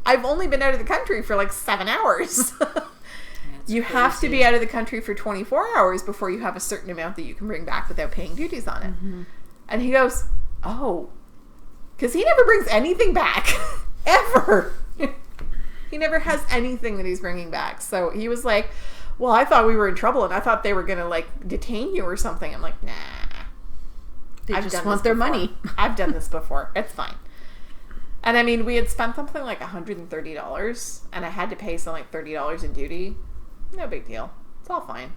Speaker 1: I've only been out of the country for like 7 hours. You have to be out of the country for 24 hours before you have a certain amount that you can bring back without paying duties on it. Mm-hmm. And he goes, oh, because he never brings anything back, ever. He never has anything that he's bringing back. So he was like, well, I thought we were in trouble, and I thought they were going to, like, detain you or something. I'm like, nah.
Speaker 2: They just want their money.
Speaker 1: I've done this before. It's fine. And, I mean, we had spent something like $130, and I had to pay something like $30 in duty. No big deal. It's all fine.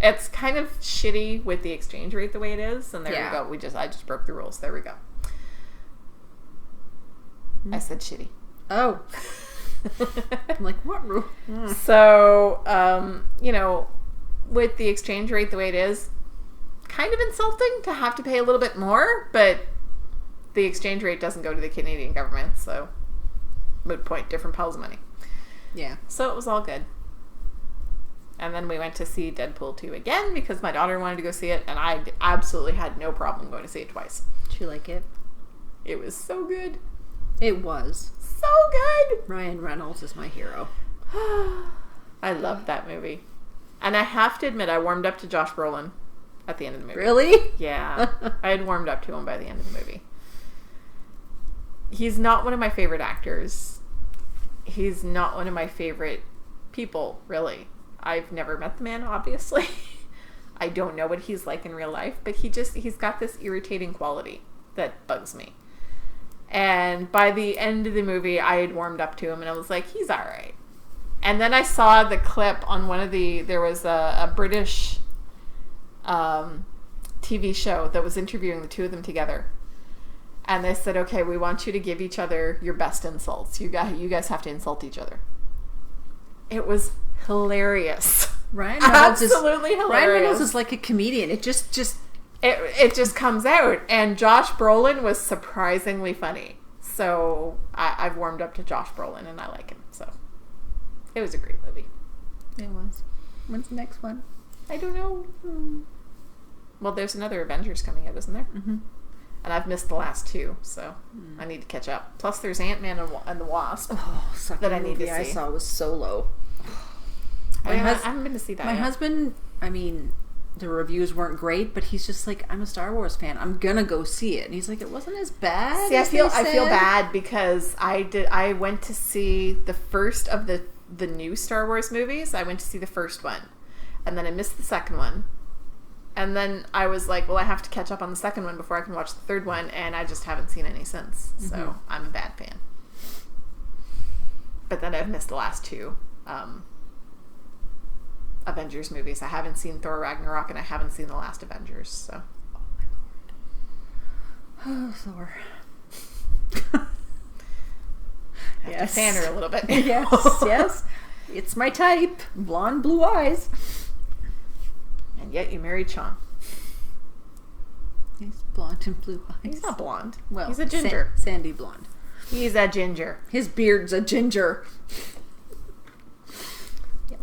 Speaker 1: It's kind of shitty with the exchange rate the way it is, and there we go. I just broke the rules. There we go. I said shitty.
Speaker 2: Oh. I'm like, what rule?
Speaker 1: So, with the exchange rate the way it is, kind of insulting to have to pay a little bit more, but the exchange rate doesn't go to the Canadian government, so moot point, different piles of money.
Speaker 2: Yeah.
Speaker 1: So it was all good. And then we went to see Deadpool 2 again because my daughter wanted to go see it, and I absolutely had no problem going to see it twice.
Speaker 2: Did you like it?
Speaker 1: It was so good.
Speaker 2: It was.
Speaker 1: So good!
Speaker 2: Ryan Reynolds is my hero.
Speaker 1: I loved that movie. And I have to admit, I warmed up to Josh Brolin at the end of the movie.
Speaker 2: Really?
Speaker 1: Yeah. I had warmed up to him by the end of the movie. He's not one of my favorite actors. He's not one of my favorite people, really. I've never met the man, obviously. I don't know what he's like in real life, but he's got this irritating quality that bugs me. And by the end of the movie, I had warmed up to him, and I was like, he's all right. And then I saw the clip on there was a British TV show that was interviewing the two of them together. And they said, okay, we want you to give each other your best insults. You guys have to insult each other. It was hilarious.
Speaker 2: Ryan Reynolds
Speaker 1: Absolutely hilarious.
Speaker 2: Ryan Reynolds is like a comedian. It just
Speaker 1: it just comes out. And Josh Brolin was surprisingly funny. So I've warmed up to Josh Brolin, and I like him. So it was a great movie.
Speaker 2: It was. When's the next one?
Speaker 1: I don't know. Well, there's another Avengers coming out, isn't there?
Speaker 2: Mm-hmm.
Speaker 1: And I've missed the last two, so I need to catch up. Plus, there's Ant-Man and the Wasp that I need to see.
Speaker 2: I saw was Solo.
Speaker 1: I haven't been to see that
Speaker 2: My
Speaker 1: yet.
Speaker 2: husband, I mean, the reviews weren't great, but he's just like, I'm a Star Wars fan. I'm gonna go see it. And he's like, it wasn't as bad.
Speaker 1: See, I feel bad because I went to see the first of the new Star Wars movies. I went to see the first one, and then I missed the second one. And then I was like, well, I have to catch up on the second one before I can watch the third one, and I just haven't seen any since. So I'm a bad fan. But then I've missed the last two Avengers movies. I haven't seen Thor Ragnarok, and I haven't seen the last Avengers. So,
Speaker 2: oh, Thor.
Speaker 1: I have to fan her a little bit.
Speaker 2: Yes. It's my type. Blonde, blue eyes.
Speaker 1: And yet you married Sean.
Speaker 2: He's blonde and blue eyes.
Speaker 1: He's not blonde.
Speaker 2: Well,
Speaker 1: he's a ginger.
Speaker 2: Sandy blonde.
Speaker 1: He's a ginger.
Speaker 2: His beard's a ginger.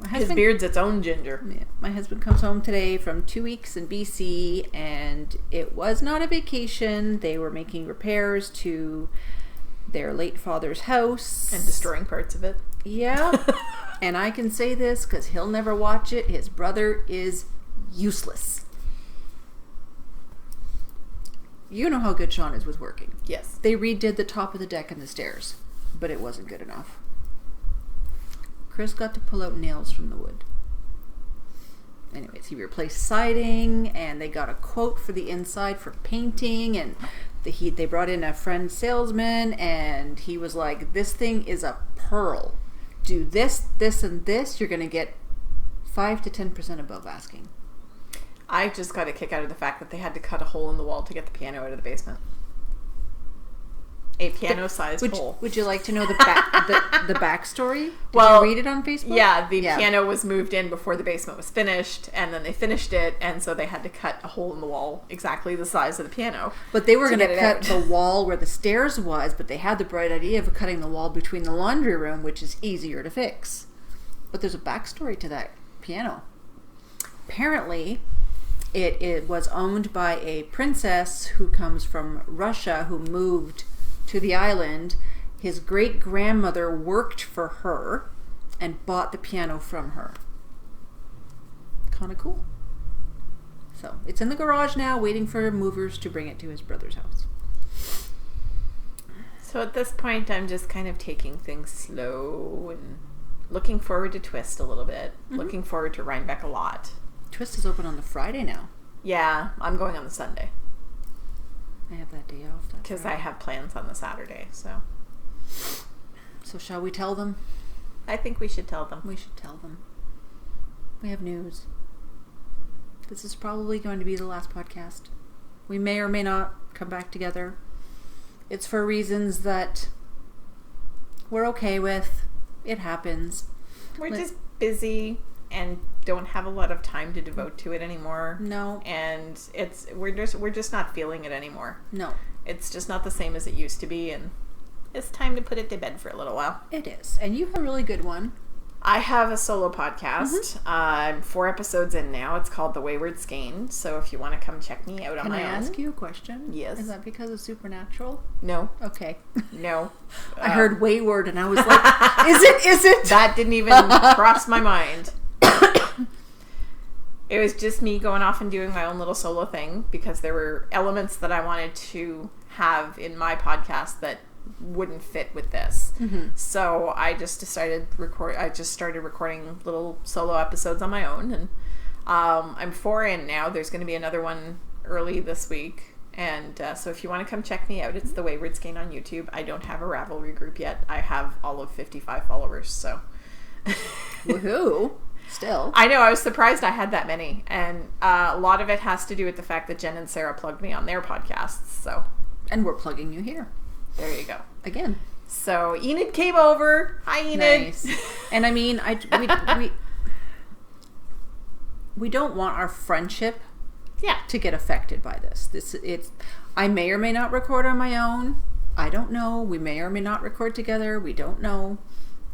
Speaker 1: His beard's its own ginger.
Speaker 2: Yeah, my husband comes home today from 2 weeks in BC, and it was not a vacation. They were making repairs to their late father's house.
Speaker 1: And destroying parts of it.
Speaker 2: Yeah. And I can say this because he'll never watch it. His brother is useless. You know how good Sean is with working.
Speaker 1: Yes.
Speaker 2: They redid the top of the deck and the stairs, but it wasn't good enough. Chris got to pull out nails from the wood. Anyways, he replaced siding, and they got a quote for the inside for painting, and they brought in a friend salesman, and he was like, this thing is a pearl. Do this, this, and this, you're going to get 5 to 10% above asking.
Speaker 1: I just got a kick out of the fact that they had to cut a hole in the wall to get the piano out of the basement. A piano-sized hole.
Speaker 2: Would you like to know the backstory? Did you read it on Facebook?
Speaker 1: Yeah, the piano was moved in before the basement was finished, and then they finished it, and so they had to cut a hole in the wall exactly the size of the piano.
Speaker 2: But they were going to cut the wall where the stairs was, but they had the bright idea of cutting the wall between the laundry room, which is easier to fix. But there's a backstory to that piano. Apparently, it was owned by a princess who comes from Russia who moved to the island. His great-grandmother worked for her and bought the piano from her. Kind of cool. So, it's in the garage now, waiting for movers to bring it to his brother's house.
Speaker 1: So at this point, I'm just kind of taking things slow and looking forward to Twist a little bit. Mm-hmm. Looking forward to Rhinebeck a lot.
Speaker 2: Twist is open on the Friday now.
Speaker 1: Yeah, I'm going on the Sunday.
Speaker 2: I have that day off.
Speaker 1: Because I have plans on the Saturday, so.
Speaker 2: So shall we tell them?
Speaker 1: I think we should tell them.
Speaker 2: We should tell them. We have news. This is probably going to be the last podcast. We may or may not come back together. It's for reasons that we're okay with. It happens.
Speaker 1: We're just busy and don't have a lot of time to devote to it anymore.
Speaker 2: No.
Speaker 1: And we're just not feeling it anymore.
Speaker 2: No. It's
Speaker 1: just not the same as it used to be, and it's time to put it to bed for a little while.
Speaker 2: It is. And you have a really good one.
Speaker 1: I have a solo podcast. I'm 4 episodes in now. It's called The Wayward Skein. So if you want to come check me out on my own.
Speaker 2: Can I ask you a question?
Speaker 1: Yes.
Speaker 2: Is that because of Supernatural?
Speaker 1: No.
Speaker 2: Okay.
Speaker 1: No.
Speaker 2: I heard wayward and I was like, is it?
Speaker 1: That didn't even cross my mind. It was just me going off and doing my own little solo thing because there were elements that I wanted to have in my podcast that wouldn't fit with this. Mm-hmm. So I just started recording little solo episodes on my own, and I'm 4 in now. There's going to be another one early this week, and so if you want to come check me out, it's The Wayward Skein on YouTube. I don't have a Ravelry group yet. I have all of 55 followers, so
Speaker 2: woohoo. Still.
Speaker 1: I know, I was surprised I had that many, and a lot of it has to do with the fact that Jen and Sarah plugged me on their podcasts, so.
Speaker 2: And we're plugging you here.
Speaker 1: There you go.
Speaker 2: Again.
Speaker 1: So Enid came over. Hi, Enid.
Speaker 2: Nice. And I mean, we don't want our friendship to get affected by this. I may or may not record on my own. I don't know. We may or may not record together. We don't know.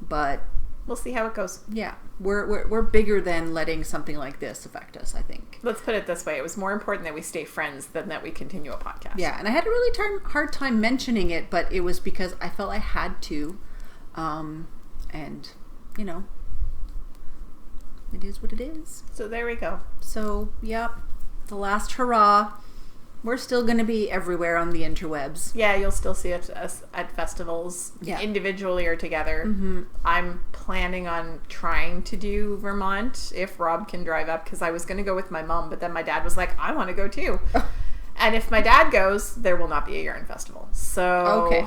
Speaker 2: But
Speaker 1: we'll see how it goes.
Speaker 2: Yeah. We're bigger than letting something like this affect us, I think.
Speaker 1: Let's put it this way. It was more important that we stay friends than that we continue a podcast.
Speaker 2: Yeah, and I had a really hard time mentioning it, but it was because I felt I had to. And, you know, it is what it is.
Speaker 1: So there we go.
Speaker 2: So, yep. The last hurrah. We're still going to be everywhere on the interwebs.
Speaker 1: Yeah, you'll still see us at festivals, individually or together. Mm-hmm. I'm planning on trying to do Vermont if Rob can drive up, because I was going to go with my mom, but then my dad was like, I want to go too. And if my dad goes, there will not be a yarn festival. So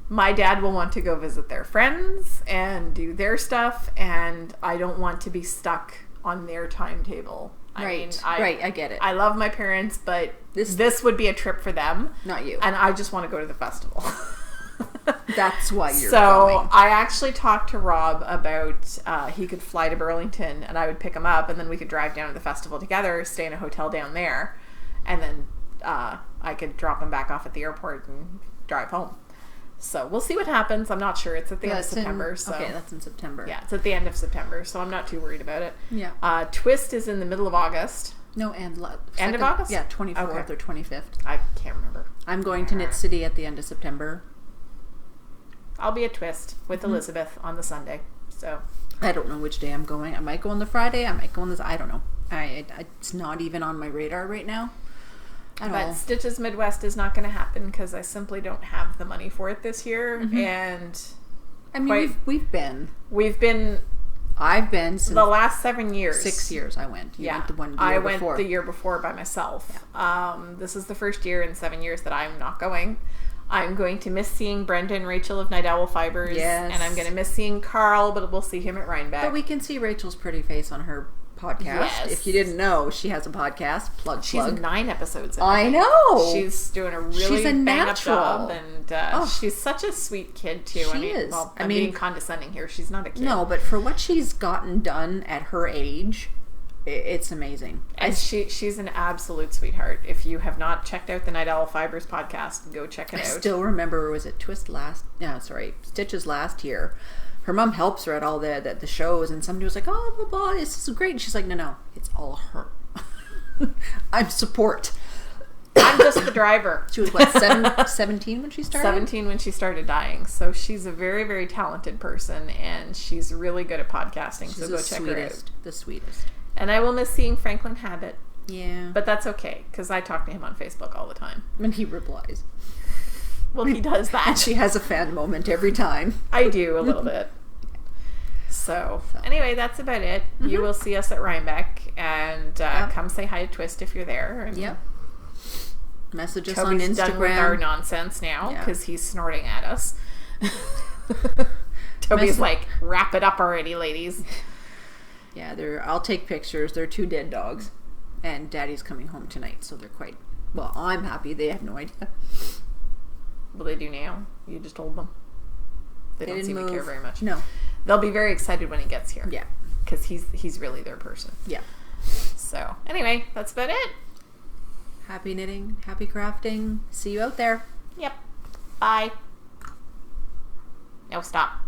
Speaker 1: my dad will want to go visit their friends and do their stuff, and I don't want to be stuck on their timetable. I get it. I love my parents, but this would be a trip for them.
Speaker 2: Not you.
Speaker 1: And I just want to go to the festival.
Speaker 2: That's why you're going.
Speaker 1: So I actually talked to Rob about he could fly to Burlington and I would pick him up, and then we could drive down to the festival together, stay in a hotel down there, and then I could drop him back off at the airport and drive home. So we'll see what happens. I'm not sure. It's at the end of September.
Speaker 2: Okay, that's in September.
Speaker 1: Yeah, it's at the end of September, so I'm not too worried about it.
Speaker 2: Yeah.
Speaker 1: Twist is in the middle of August.
Speaker 2: No,
Speaker 1: end of August?
Speaker 2: Yeah, 24th or 25th.
Speaker 1: I can't remember.
Speaker 2: I'm going to Knit City at the end of September.
Speaker 1: I'll be at Twist with Elizabeth on the Sunday. So
Speaker 2: I don't know which day I'm going. I might go on the Friday. I might go on this. I don't know. It's not even on my radar right now.
Speaker 1: But Stitches Midwest is not going to happen because I simply don't have the money for it this year. Mm-hmm. And
Speaker 2: I mean, we've been. I've been since
Speaker 1: the last 7 years.
Speaker 2: 6 years I went. You went the one year
Speaker 1: I
Speaker 2: before.
Speaker 1: went the year before by myself. Yeah. This is the first year in 7 years that I'm not going. I'm going to miss seeing Brenda and Rachel of Night Owl Fibers. Yes. And I'm going to miss seeing Carl, but we'll see him at Rhinebeck.
Speaker 2: But we can see Rachel's pretty face on her podcast. Yes. If you didn't know, she has a podcast. Plug.
Speaker 1: She's 9 episodes in.
Speaker 2: I know.
Speaker 1: She's doing a really bang-up job, and she's such a sweet kid too.
Speaker 2: She is.
Speaker 1: Well, I'm being condescending here. She's not a kid.
Speaker 2: No, but for what she's gotten done at her age, it's amazing.
Speaker 1: And she's an absolute sweetheart. If you have not checked out the Night Owl Fibers podcast, go check it out.
Speaker 2: I still remember, was it Stitches last year. Her mom helps her at all the shows, and somebody was like, oh, blah, blah, this is great. And she's like, no, it's all her. I'm support.
Speaker 1: I'm just the driver.
Speaker 2: She was, what, 17 when she started?
Speaker 1: 17 when she started dying. So she's a very, very talented person, and she's really good at podcasting. So go check her out.
Speaker 2: The sweetest.
Speaker 1: And I will miss seeing Franklin Habit.
Speaker 2: Yeah.
Speaker 1: But that's okay, because I talk to him on Facebook all the time.
Speaker 2: And he replies.
Speaker 1: Well, he does that.
Speaker 2: And she has a fan moment every time.
Speaker 1: I do, a little bit. So, anyway, that's about it. Mm-hmm. You will see us at Rhinebeck, and come say hi to Twist if you're there.
Speaker 2: Yep. Message us
Speaker 1: Toby's
Speaker 2: on Instagram.
Speaker 1: Done with our nonsense now, because he's snorting at us. Toby's like, wrap it up already, ladies.
Speaker 2: Yeah, I'll take pictures. They're 2 dead dogs. And Daddy's coming home tonight, so they're quite... Well, I'm happy. They have no idea.
Speaker 1: Well, they do now. You just told them. They don't seem to care very much.
Speaker 2: No.
Speaker 1: They'll be very excited when he gets here.
Speaker 2: Yeah.
Speaker 1: Because he's really their person.
Speaker 2: Yeah.
Speaker 1: So, anyway, that's about it.
Speaker 2: Happy knitting. Happy crafting. See you out there.
Speaker 1: Yep. Bye. No, stop.